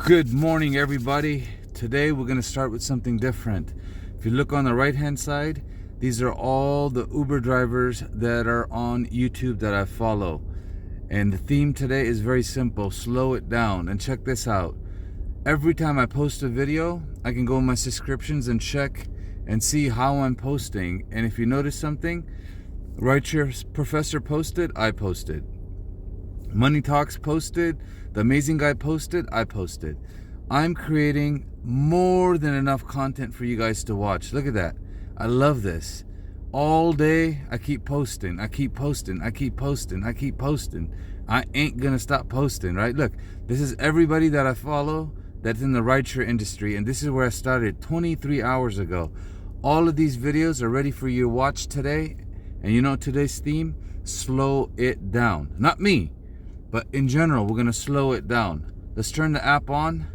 Good morning, everybody. Today we're going to start with something different. If you look on the right hand side, these are all the Uber drivers that are on YouTube that I follow. And the theme today is very simple: slow it down. And check this out. Every time I post a video, I can go in my subscriptions and check and see how I'm posting. And if you notice something, rideshare professor posted, I posted. Money Talks posted, the amazing guy posted, I posted. I'm creating more than enough content for you guys to watch. Look at that. I love this. All day I keep posting, I keep posting, I keep posting, I keep posting. I ain't gonna stop posting, right? Look, this is everybody that I follow that's in the rideshare industry, and this is where I started 23 hours ago. All of these videos are ready for you to watch today. And you know today's theme? Slow it down. Not me, but in general, we're gonna slow it down. Let's turn the app on.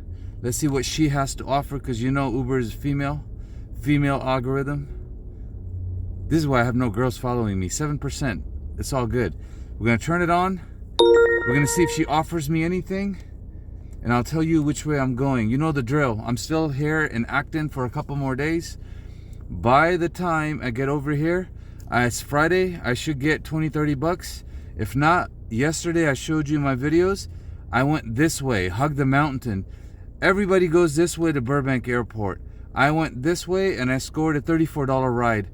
Let's see what she has to offer, because you know Uber is female algorithm. This is why I have no girls following me. 7%. It's all good. We're gonna turn it on. We're gonna see if she offers me anything, and I'll tell you which way I'm going. You know the drill. I'm still here in Acton for a couple more days. By the time I get over here, it's Friday, I should get 20-30 bucks. If not, yesterday I showed you my videos. I went this way, hug the mountain. Everybody goes this way to Burbank Airport. I went this way and I scored a $34 ride.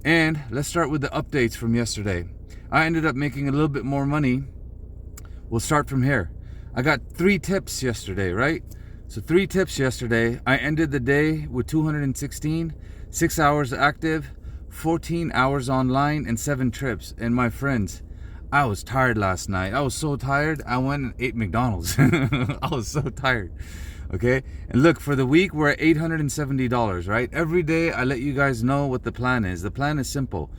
And let's start with the updates from yesterday. I ended up making a little bit more money. We'll start from here. I got 3 tips yesterday, right? So 3 tips yesterday. I ended the day with 216, 6 hours active, 14 hours online, and 7 trips. And my friends, I was tired last night. I was so tired, I went and ate McDonald's. I was so tired. Okay, and look, for the week we're at $870, right? Every day I let you guys know what the plan is. The plan is simple.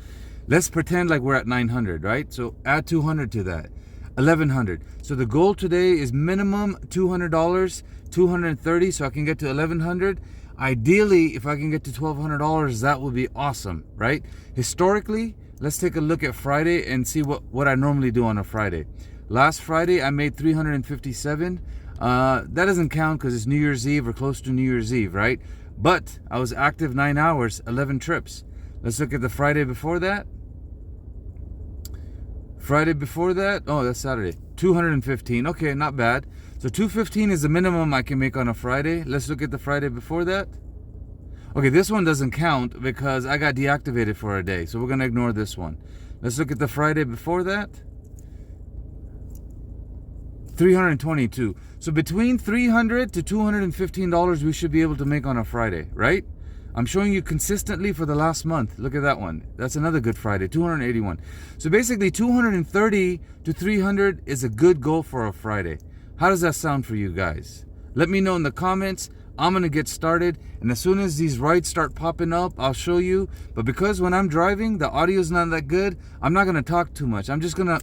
Let's pretend like we're at 900, right? So add 200 to that, 1100. So the goal today is minimum $200, 230, so I can get to 1100. Ideally, if I can get to $1,200, that would be awesome, right? Historically, let's take a look at Friday and see what I normally do on a Friday. Last Friday, I made $357. That doesn't count because it's New Year's Eve or close to New Year's Eve, right? But I was active 9 hours, 11 trips. Let's look at the Friday before that. Friday before that, oh, that's Saturday. 215, okay, not bad. So 215 is the minimum I can make on a Friday. Let's look at the Friday before that. Okay, this one doesn't count because I got deactivated for a day. So we're gonna ignore this one. Let's look at the Friday before that. 322. So between $300 to $215 we should be able to make on a Friday, right? I'm showing you consistently for the last month. Look at that one. That's another good Friday, 281. So basically 230 to 300 is a good goal for a Friday. How does that sound for you guys? Let me know in the comments. I'm gonna get started, and as soon as these rides start popping up, I'll show you. But because when I'm driving, the audio's not that good, I'm not gonna talk too much. I'm just gonna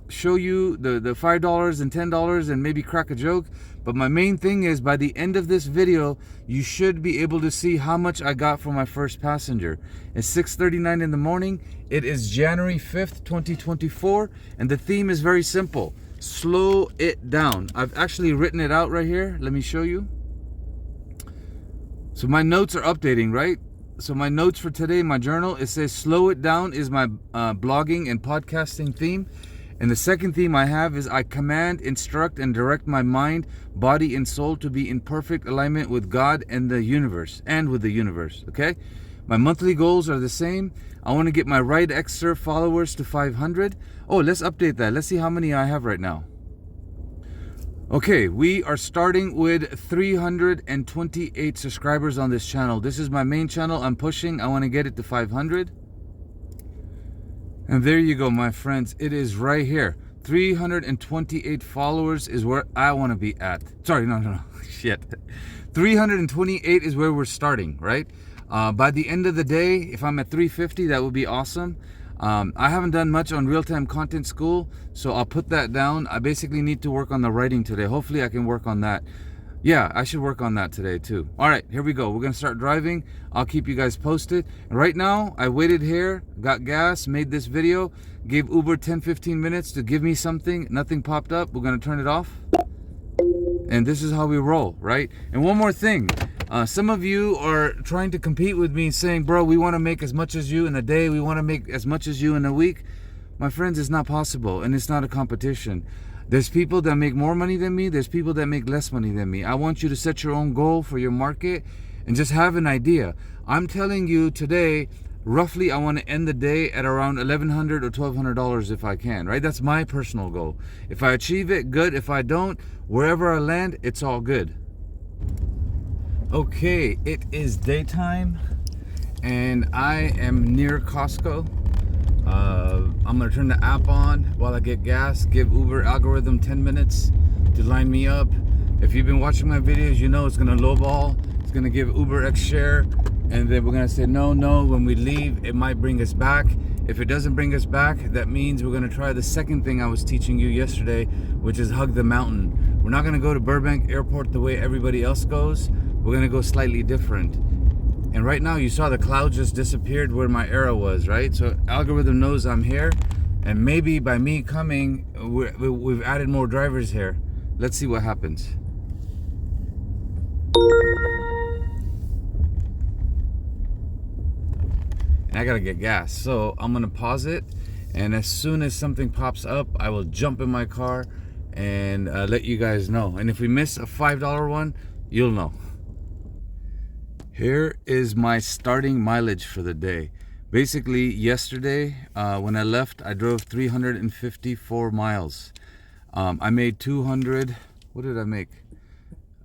show you the $5 and $10 and maybe crack a joke. But my main thing is, by the end of this video, you should be able to see how much I got from my first passenger. It's 6:39 in the morning. It is January 5th, 2024, and the theme is very simple: slow it down. I've actually written it out right here. Let me show you. So my notes are updating, right? So my notes for today, my journal, it says slow it down is my blogging and podcasting theme. And the second theme I have is I command, instruct, and direct my mind, body, and soul to be in perfect alignment with God and the universe, okay? My monthly goals are the same. I want to get my rideXserve followers to 500. Oh, let's update that. Let's see how many I have right now. Okay, we are starting with 328 subscribers on this channel. This is my main channel. I'm pushing. I want to get it to 500. And there you go, my friends. It is right here. 328 followers is where I want to be at. Sorry, no. Shit. 328 is where we're starting, right? By the end of the day, if I'm at 350, that would be awesome. I haven't done much on real-time content school, so I'll put that down. I basically need to work on the writing today. Hopefully I can work on that. Yeah, I should work on that today too. All right, here we go. We're gonna start driving. I'll keep you guys posted. And right now, I waited here, got gas, made this video, gave Uber 10-15 minutes to give me something. Nothing popped up. We're gonna turn it off. And this is how we roll, right? And one more thing, some of you are trying to compete with me saying, bro, we want to make as much as you in a day, we want to make as much as you in a week. My friends, it's not possible, and it's not a competition. There's people that make more money than me, there's people that make less money than me. I want you to set your own goal for your market and just have an idea. I'm telling you today, roughly I want to end the day at around $1,100 or $1,200 if I can, right? That's my personal goal. If I achieve it, good. If I don't, wherever I land, it's all good. Okay, it is daytime and I am near Costco. I'm gonna turn the app on while I get gas, give Uber algorithm 10 minutes to line me up. If you've been watching my videos, you know it's gonna lowball. It's gonna give rideXserve, and then we're gonna say no. When we leave, it might bring us back. If it doesn't bring us back, that means we're gonna try the second thing I was teaching you yesterday, which is hug the mountain. We're not gonna go to Burbank Airport the way everybody else goes. We're gonna go slightly different. And right now you saw the cloud just disappeared where my arrow was, right? So algorithm knows I'm here, and maybe by me coming, we've added more drivers here. Let's see what happens. And I gotta get gas, so I'm gonna pause it, and as soon as something pops up, I will jump in my car and let you guys know. And if we miss a $5 one, you'll know. Here is my starting mileage for the day. Basically, yesterday when I left, I drove 354 miles. I made 200. What did I make?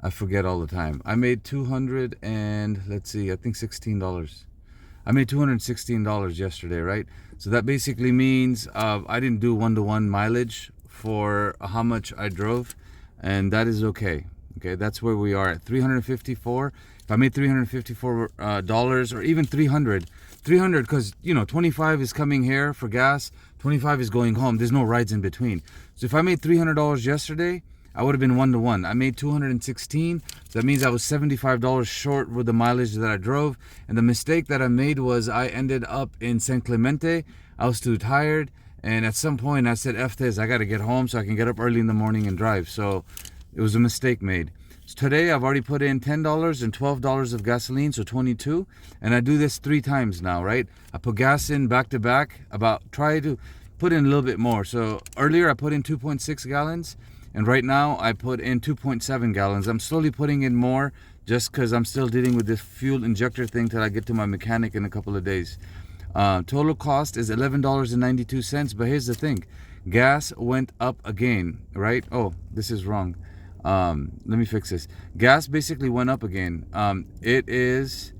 I forget all the time. I made 200 and let's see, I think $16. I made $216 yesterday, right? So that basically means I didn't do one-to-one mileage for how much I drove, and that is okay. Okay, that's where we are at 354. If I made $354 or even 300, because you know 25 is coming here for gas, 25 is going home. There's no rides in between. So if I made $300 yesterday, I would have been one-to-one. I made 216. So that means I was $75 short with the mileage that I drove. And the mistake that I made was I ended up in San Clemente. I was too tired, and at some point I said, F this, I got to get home so I can get up early in the morning and drive. So it was a mistake made. So today I've already put in $10 and $12 of gasoline, so 22. And I do this 3 times now, right? I put gas in back to back, try to put in a little bit more. So earlier I put in 2.6 gallons. And right now I put in 2.7 gallons. I'm slowly putting in more just because I'm still dealing with this fuel injector thing till I get to my mechanic in a couple of days. Total cost is $11.92. But here's the thing. Gas went up again, right? Oh, this is wrong. Let me fix this. Gas basically went up again. It is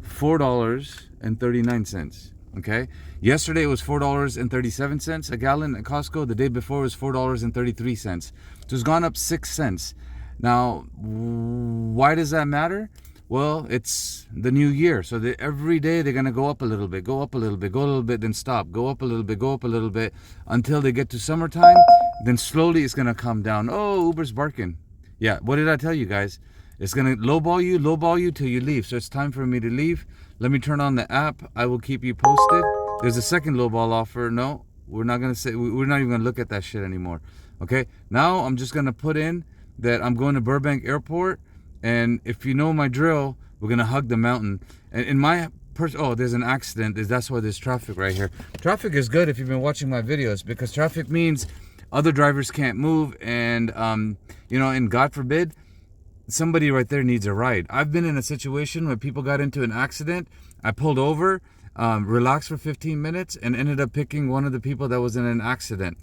$4.39. Okay, yesterday it was $4.37 a gallon at Costco. The day before it was $4.33. So it's gone up 6 cents. Now, why does that matter? Well, it's the new year, so every day they're gonna go up a little bit, go up a little bit, go a little bit, then stop, go up a little bit, go up a little bit, until they get to summertime. Then slowly it's gonna come down. Oh, Uber's barking. Yeah, what did I tell you guys? It's gonna lowball you till you leave. So it's time for me to leave. Let me turn on the app. I will keep you posted. There's a second lowball offer. No, we're not gonna say. We're not even gonna look at that shit anymore. Okay. Now I'm just gonna put in that I'm going to Burbank Airport, and if you know my drill, we're gonna hug the mountain. And in my oh, there's an accident. That's why there's traffic right here. Traffic is good if you've been watching my videos, because traffic means other drivers can't move, and you know, and God forbid, somebody right there needs a ride. I've been in a situation where people got into an accident. I pulled over, relaxed for 15 minutes, and ended up picking one of the people that was in an accident.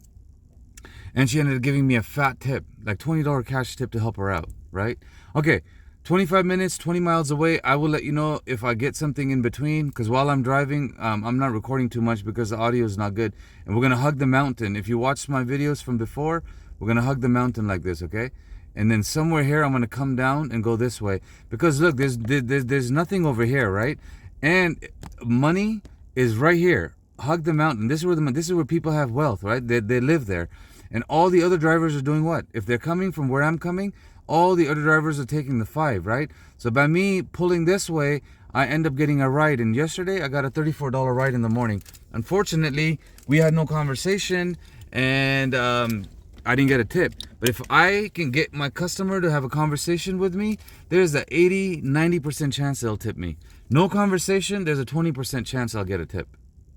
And she ended up giving me a fat tip, like $20 cash tip to help her out, right? Okay, 25 minutes, 20 miles away. I will let you know if I get something in between, because while I'm driving, I'm not recording too much because the audio is not good. And we're going to hug the mountain. If you watched my videos from before, we're going to hug the mountain like this, okay? And then somewhere here, I'm going to come down and go this way. Because look, there's nothing over here, right? And money is right here. Hug the mountain. This is where people have wealth, right? They live there. And all the other drivers are doing what? If they're coming from where I'm coming, all the other drivers are taking the 5, right? So by me pulling this way, I end up getting a ride. And yesterday, I got a $34 ride in the morning. Unfortunately, we had no conversation, and I didn't get a tip. But if I can get my customer to have a conversation with me, there's a 80-90% chance they'll tip me. No conversation, there's a 20% chance I'll get a tip.